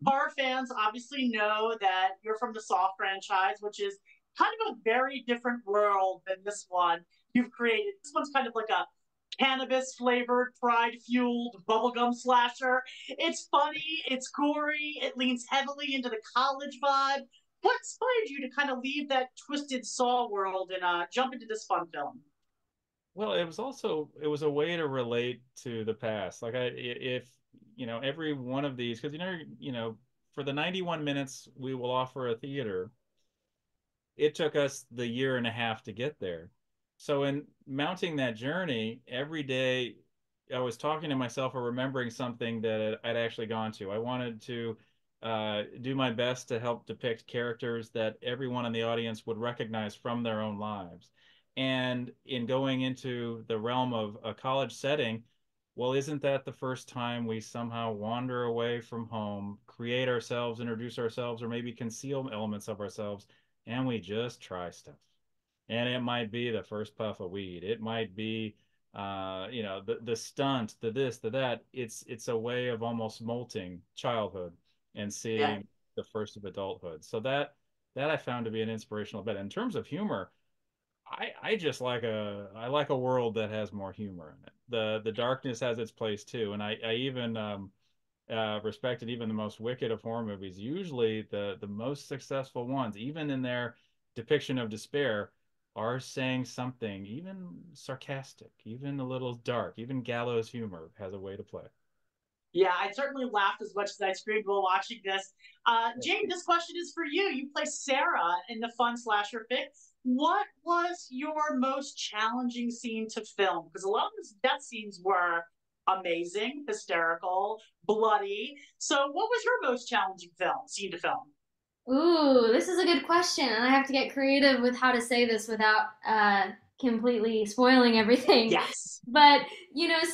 Horror fans obviously know that you're from the Saw franchise, which is kind of a very different world than this one you've created. This one's kind of like a cannabis flavored, pride fueled bubblegum slasher. It's funny, it's gory, it leans heavily into the college vibe. What inspired you to kind of leave that twisted Saw world and jump into this fun film? Well, it was a way to relate to the past. If every one of these, because for the 91 minutes we will offer a theater, it took us the year and a half to get there. So in mounting that journey, every day I was talking to myself or remembering something that I'd actually gone to. I wanted to do my best to help depict characters that everyone in the audience would recognize from their own lives. And in going into the realm of a college setting, well, isn't that the first time we somehow wander away from home, create ourselves, introduce ourselves, or maybe conceal elements of ourselves, and we just try stuff? And it might be the first puff of weed. It might be, the stunt, the this, the that. It's a way of almost molting childhood and Yeah. seeing the first of adulthood. So that I found to be an inspirational bit. In terms of humor, I just I like a world that has more humor in it. The darkness has its place too, and I even respected even the most wicked of horror movies. Usually, the most successful ones, even in their depiction of despair, are saying something, even sarcastic, even a little dark, even gallows humor has a way to play. Yeah, I certainly laughed as much as I screamed while watching this. Jane, this question is for you. You play Sarah in the fun slasher fic. What was your most challenging scene to film? Because a lot of the death scenes were amazing, hysterical, bloody. So, what was your most challenging scene to film? Ooh, this is a good question, and I have to get creative with how to say this without completely spoiling everything. Yes. But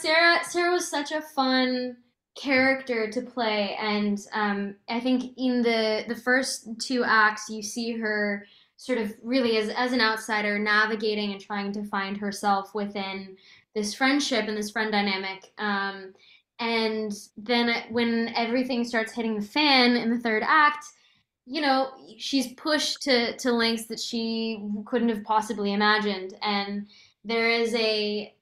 Sarah was such a fun character to play, and I think in the first two acts, you see her sort of really as an outsider navigating and trying to find herself within this friendship and this friend dynamic. And then when everything starts hitting the fan in the third act, she's pushed to lengths that she couldn't have possibly imagined. And there is a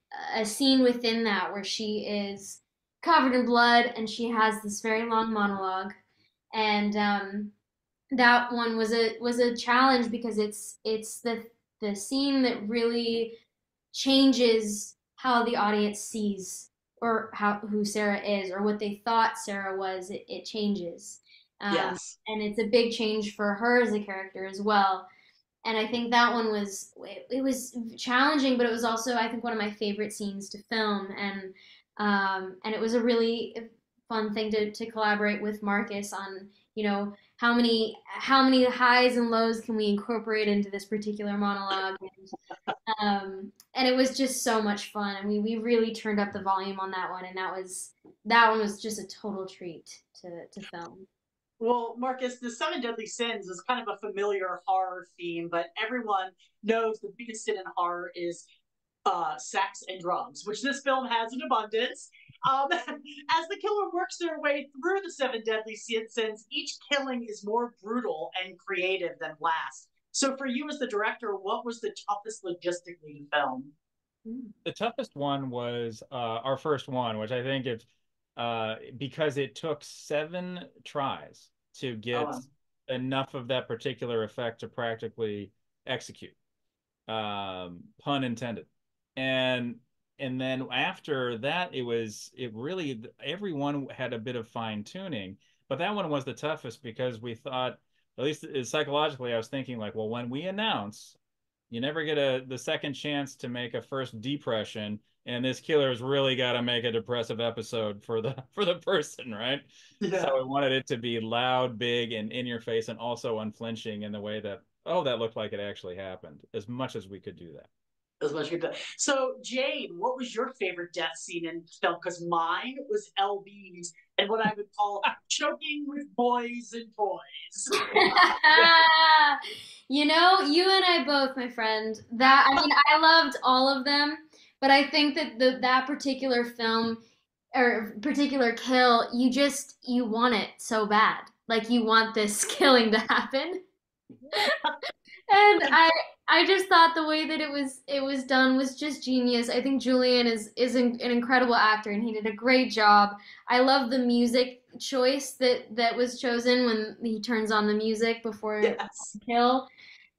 scene within that where she is covered in blood and she has this very long monologue. And that one was a challenge because it's the scene that really changes how the audience sees or how who Sarah is or what they thought Sarah was. It changes, Yes. and it's a big change for her as a character as well. And I think that one it was challenging, but it was also I think one of my favorite scenes to film, and it was a really fun thing to collaborate with Marcus on. How many highs and lows can we incorporate into this particular monologue? And it was just so much fun, and we really turned up the volume on that one, and that one was just a total treat to film. Well, Marcus, the seven deadly sins is kind of a familiar horror theme, but everyone knows the biggest sin in horror is sex and drugs, which this film has in abundance. As the killer works their way through the seven deadly sins, each killing is more brutal and creative than last. So, for you as the director, what was the toughest logistically to film? The toughest one was our first one, which I think if because it took 7 tries to get Oh, enough of that particular effect to practically execute, pun intended. And and then after that, it really everyone had a bit of fine tuning, but that one was the toughest because we thought, at least psychologically, I was thinking like, well, when we announce you never get the second chance to make a first depression, and this killer's really got to make a depressive episode for the for the person, right? So yeah. I wanted it to be loud, big, and in your face, and also unflinching in the way that, oh, that looked like it actually happened, as much as we could do that. As much as so, Jade, what was your favorite death scene in film? Because mine was LB's and what I would call choking with boys and toys. You and I both, my friend. That I mean, I loved all of them, but I think that that particular film or particular kill, you want it so bad. like you want this killing to happen. And I just thought the way that it was done was just genius. I think Julian is an incredible actor and he did a great job. I love the music choice that was chosen when he turns on the music before Yes. kill.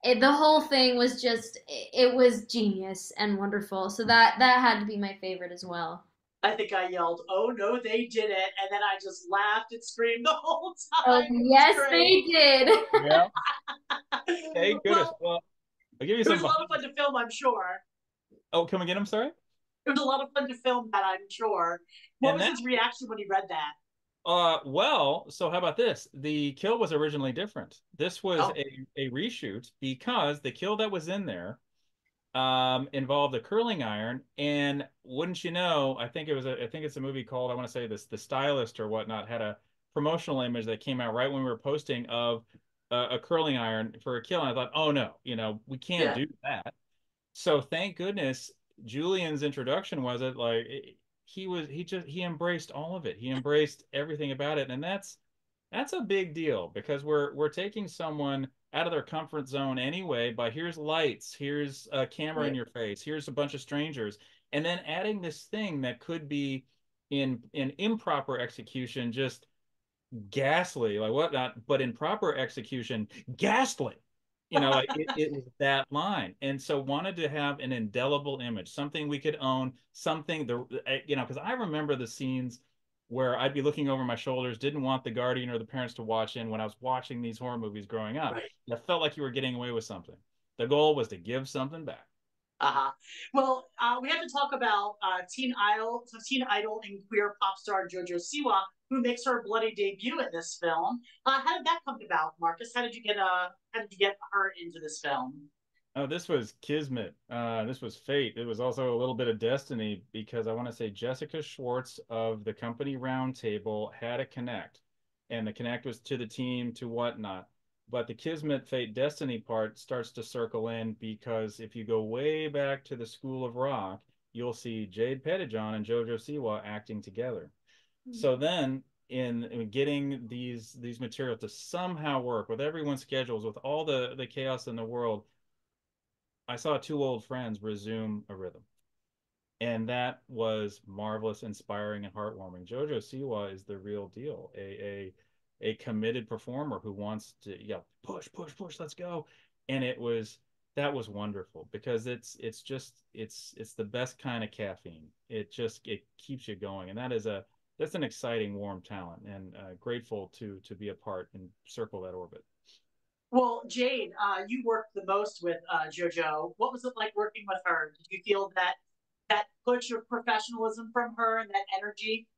The whole thing was just it was genius and wonderful. So that had to be my favorite as well. I think I yelled, "Oh no, they did it!" And then I just laughed and screamed the whole Oh time. It was yes, great. they did. Yeah. Thank goodness. Well, Well, I'll give you it was some a lot of behind. fun to film, I'm sure. Oh, come again. I'm sorry. It was a lot of fun to film that, I'm sure. What And was that his reaction when he read that? well, so how about this? The kill was originally different. This was Oh, a reshoot because the kill that was in there involved a curling iron, and wouldn't you know, I think it's a movie called, I want to say this, The Stylist or whatnot, had a promotional image that came out right when we were posting of a curling iron for a kill, and I thought, oh no, we can't yeah, do that. So thank goodness Julian's introduction was it like he embraced all of it. He embraced everything about it, and that's a big deal because we're taking someone out of their comfort zone anyway by here's lights, here's a camera in right. your face, here's a bunch of strangers, and then adding this thing that could be in improper execution just ghastly, like whatnot, but in proper execution, ghastly. Like it was that line. And so wanted to have an indelible image, something we could own, something because I remember the scenes where I'd be looking over my shoulders, didn't want the guardian or the parents to watch in when I was watching these horror movies growing up. Right. I felt like you were getting away with something. The goal was to give something back. Uh-huh. Well, we have to talk about Teen Idol and queer pop star JoJo Siwa, who makes her bloody debut in this film. How did that come about, Marcus? How did you get her into this film? Oh, this was Kismet. This was fate. It was also a little bit of destiny because I want to say Jessica Schwartz of the company Roundtable had a connect, and the connect was to the team, to whatnot. But the Kismet Fate Destiny part starts to circle in because if you go way back to the School of Rock, you'll see Jade Pettyjohn and JoJo Siwa acting together. So then in getting these materials to somehow work with everyone's schedules, with all the chaos in the world, I saw two old friends resume a rhythm. And that was marvelous, inspiring, and heartwarming. Jojo Siwa is the real deal, a committed performer who wants to, yeah, push, push, push, let's go. And that was wonderful because it's the best kind of caffeine. It keeps you going, and that's an exciting, warm talent, and grateful to be a part and circle that orbit. Well, Jade, you worked the most with JoJo. What was it like working with her? Did you feel that push of professionalism from her and that energy?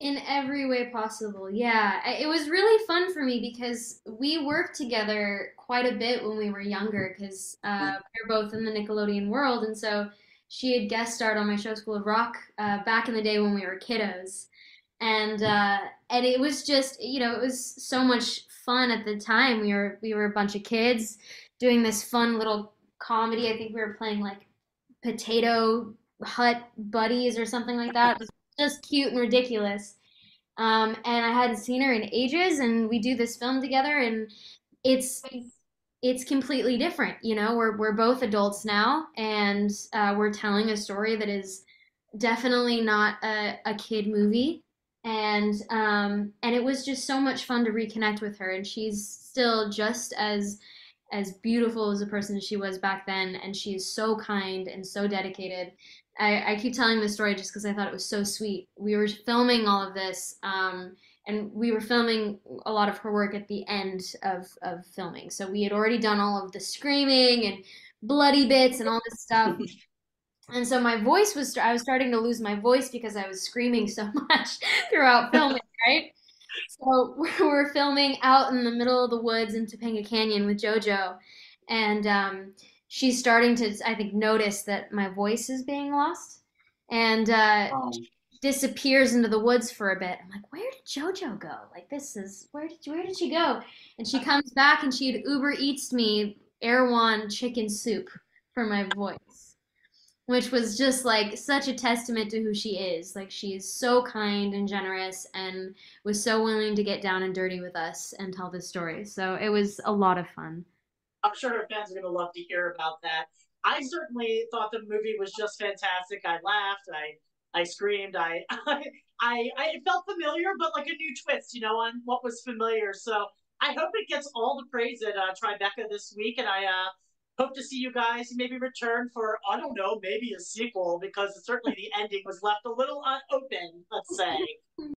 In every way possible. Yeah. It was really fun for me because we worked together quite a bit when we were younger because we were both in the Nickelodeon world. And so she had guest starred on my show School of Rock back in the day when we were kiddos. And it was just, it was so much fun at the time. We were a bunch of kids doing this fun little comedy. I think we were playing like Potato Hut Buddies or something like that. It was just cute and ridiculous. And I hadn't seen her in ages, and we do this film together, and it's it's completely different. We're both adults now, and we're telling a story that is definitely not a kid movie, and it was just so much fun to reconnect with her, and she's still just as beautiful as a person as she was back then, and she's so kind and so dedicated. I keep telling this story just because I thought it was so sweet. We were filming all of this, and we were filming a lot of her work at the end of filming. So we had already done all of the screaming and bloody bits and all this stuff. And so I was starting to lose my voice because I was screaming so much throughout filming, right? So we're filming out in the middle of the woods in Topanga Canyon with JoJo, and she's starting to, I think, notice that my voice is being lost, and Um, disappears into the woods for a bit. I'm like, where did JoJo go? Like, this is where did she go? And she comes back, and she had Uber Eats me Erewhon chicken soup for my voice. which was just like such a testament to who she is. Like she is so kind and generous and was so willing to get down and dirty with us and tell this story. So it was a lot of fun. I'm sure her fans are going to love to hear about that. I certainly thought the movie was just fantastic. I laughed, I screamed, it felt familiar, but like a new twist, you know, on what was familiar. So I hope it gets all the praise at Tribeca this week, and I hope to see you guys maybe return for, I don't know, maybe a sequel, because certainly the ending was left a little open, let's say.